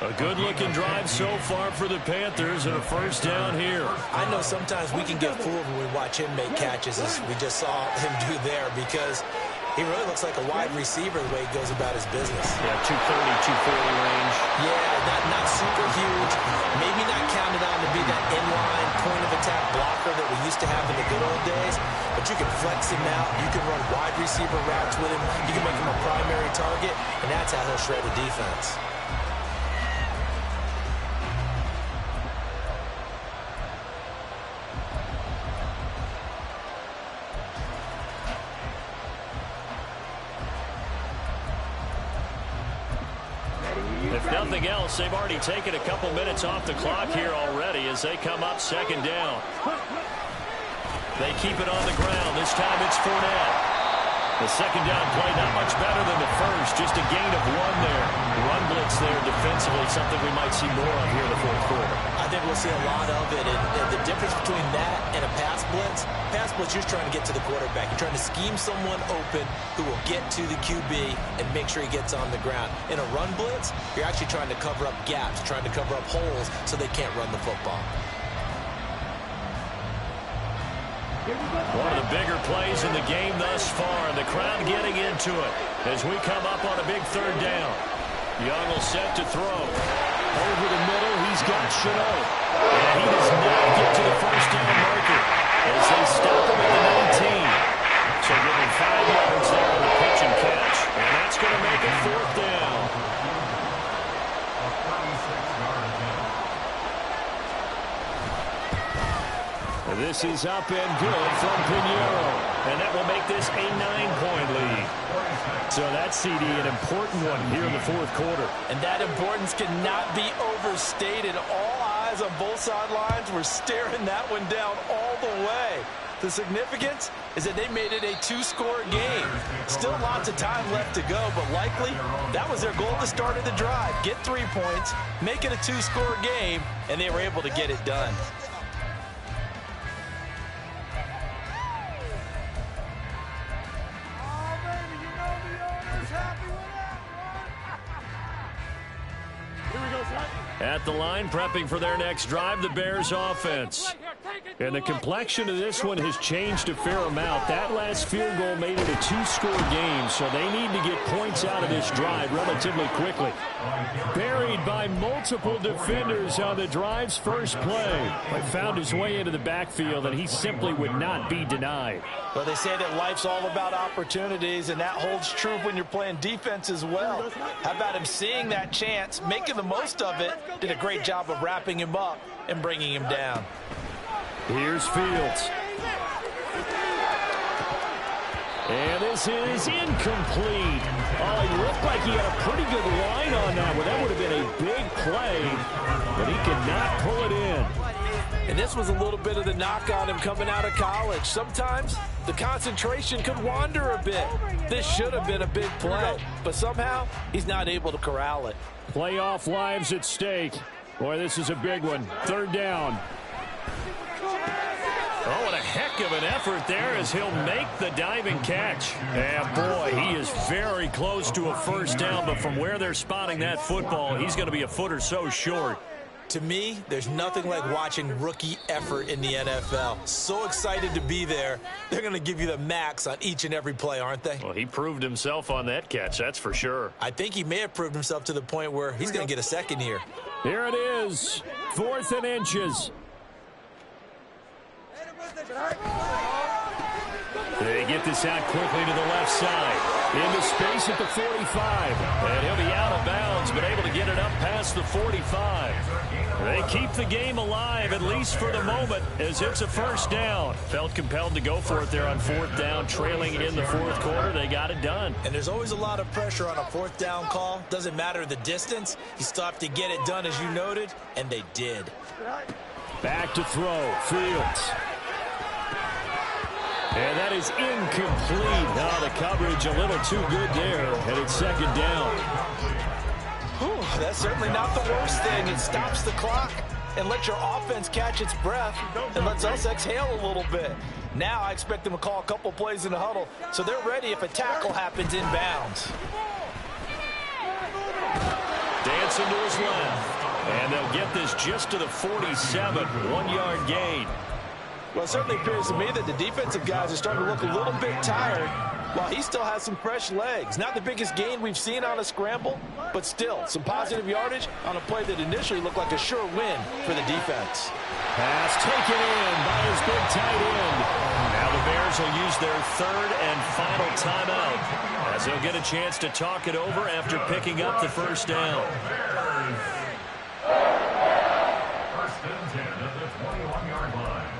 S1: A good-looking drive so far for the Panthers and a first down here.
S2: I know sometimes we can get fooled when we watch him make catches, as we just saw him do there, because he really looks like a wide receiver the way he goes about his business.
S1: Yeah, 230, 240 range.
S2: Yeah, not super huge. Maybe not counted on to be that inline point-of-attack blocker that we used to have in the good old days, but you can flex him out. You can run wide receiver routes with him. You can make him a primary target, and that's how he'll shred a defense.
S1: If nothing else, they've already taken a couple minutes off the clock here already as they come up second down. They keep it on the ground. This time it's Fournette. The second down play not much better than the first. Just a gain of 1 there. Run blitz there defensively, something we might see more of here in the fourth quarter.
S2: I think we'll see a lot of it. And the difference between that and a pass blitz, you're just trying to get to the quarterback. You're trying to scheme someone open who will get to the QB and make sure he gets on the ground. In a run blitz, you're actually trying to cover up gaps, trying to cover up holes so they can't run the football.
S1: One of the bigger plays in the game thus far, and the crowd getting into it as we come up on a big third down. Young will set to throw. Over the middle, he's got Chanel. And he does not get to the first down marker as they stop him at the 19. So giving 5 yards there on the pitch and catch. And that's going to make it fourth down. This is up and good from Pinheiro. And that will make this a 9-point lead. So that's, CD, an important one here in the fourth quarter.
S2: And that importance cannot be overstated. All eyes on both sidelines were staring that one down all the way. The significance is that they made it a 2-score game. Still lots of time left to go, but likely that was their goal at the start of the drive. Get 3 points, make it a 2-score game, and they were able to get it done.
S1: At the line, prepping for their next drive, the Bears offense. And the complexion of this one has changed a fair amount. That last field goal made it a 2-score game, so they need to get points out of this drive relatively quickly. Buried by multiple defenders on the drive's first play. But found his way into the backfield, and he simply would not be denied.
S2: Well, they say that life's all about opportunities, and that holds true when you're playing defense as well. How about him seeing that chance, making the most of it, did a great job of wrapping him up and bringing him down.
S1: Here's Fields. And this is incomplete. Oh, he looked like he had a pretty good line on that one. That would have been a big play, but he could not pull it in.
S2: And this was a little bit of the knock on him coming out of college. Sometimes the concentration could wander a bit. This should have been a big play, but somehow he's not able to corral it.
S1: Playoff lives at stake. Boy, this is a big one. Third down. Oh, what a heck of an effort there as he'll make the diving catch. And boy, he is very close to a first down, but from where they're spotting that football, he's going to be a foot or so short.
S2: To me, there's nothing like watching rookie effort in the NFL. So excited to be there. They're going to give you the max on each and every play, aren't they?
S1: Well, he proved himself on that catch, that's for sure.
S2: I think he may have proved himself to the point where he's going to get a second here.
S1: Here it is, 4th and inches. They get this out quickly to the left side. Into space at the 45. And he'll be out of bounds, but able to get it up past the 45. They keep the game alive, at least for the moment, as it's a first down. Felt compelled to go for it there on 4th down, trailing in the 4th quarter. They got it done.
S2: And there's always a lot of pressure on a 4th down call. Doesn't matter the distance. You still have to get it done, as you noted, and they did.
S1: Back to throw. Fields. And that is incomplete. Now the coverage a little too good there, and it's 2nd down.
S2: Whew, that's certainly not the worst thing. It stops the clock and lets your offense catch its breath and lets us exhale a little bit. Now I expect them to call a couple plays in the huddle so they're ready if a tackle happens inbounds.
S1: Dancing to his left. And they'll get this just to the 47. 1-yard gain.
S2: Well, it certainly appears to me that the defensive guys are starting to look a little bit tired while he still has some fresh legs. Not the biggest gain we've seen on a scramble, but still some positive yardage on a play that initially looked like a sure win for the defense.
S1: Pass taken in by his big tight end. Now the Bears will use their 3rd and final timeout as they'll get a chance to talk it over after picking up the first down.
S3: First and 10 at the 21-yard line.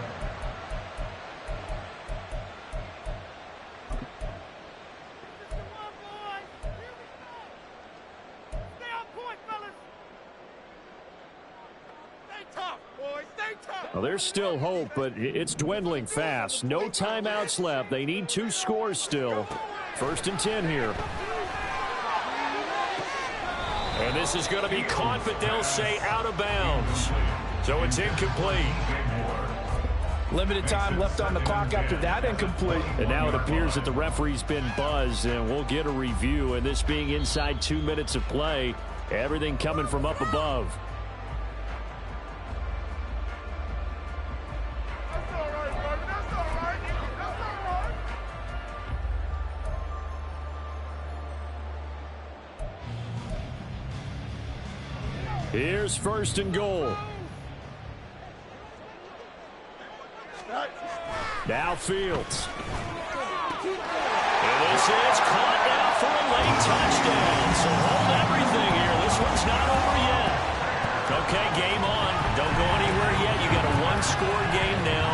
S1: Well, there's still hope, but it's dwindling fast. No timeouts left. They need 2 scores still. 1st and 10 here. And this is going to be caught, but they'll say out of bounds. So it's incomplete.
S2: Limited time left on the clock after that incomplete.
S1: And now it appears that the referee's been buzzed, and we'll get a review. And this being inside 2 minutes of play, everything coming from up above. Here's 1st and goal. Now Fields. And this is caught now for a late touchdown. So hold everything here. This one's not over yet. Okay, game on. Don't go anywhere yet. You got a 1-score game now.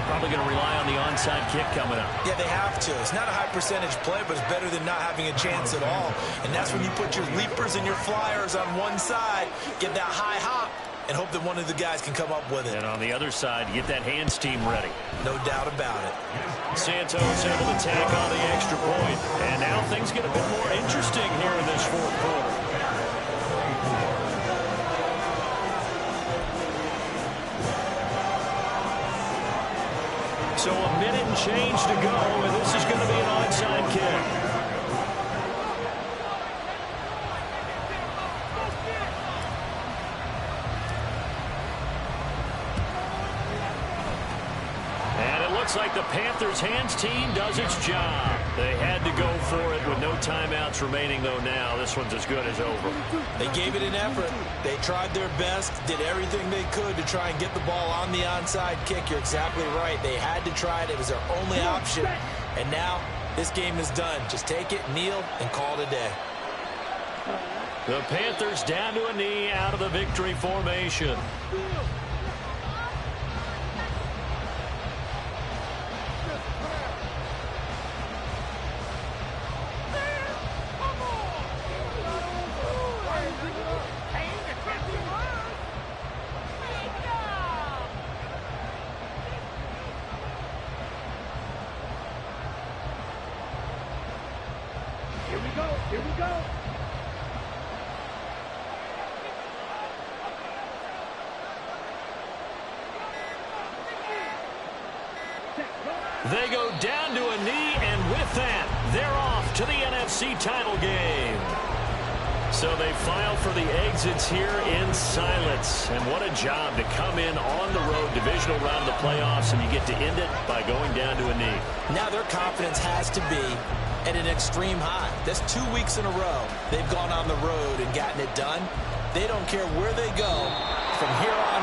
S1: Probably going to rely on the onside kick coming up.
S2: Yeah, they have to. It's not a high percentage play, but it's better than not having a chance at all. And that's when you put your leapers and your flyers on one side, get that high hop, and hope that one of the guys can come up with it.
S1: And on the other side, get that hands team ready.
S2: No doubt about it.
S1: Santos able to tack on the extra point. And now things get a bit more interesting here in this 4th quarter. So a minute and change to go, and this is going to be an onside kick. And it looks like the Panthers' hands team does its job. They had to go for it with no timeouts remaining, though now. This one's as good as over.
S2: They gave it an effort. They tried their best, did everything they could to try and get the ball on the onside kick. You're exactly right. They had to try it. It was their only option. And now this game is done. Just take it, kneel, and call it a day.
S1: The Panthers down to a knee out of the victory formation. They go down to a knee, and with that, they're off to the NFC title game. So they file for the exits here in silence. And what a job to come in on the road, divisional round of the playoffs, and you get to end it by going down to a knee.
S2: Now their confidence has to be at an extreme high. That's 2 weeks in a row they've gone on the road and gotten it done. They don't care where they go from here on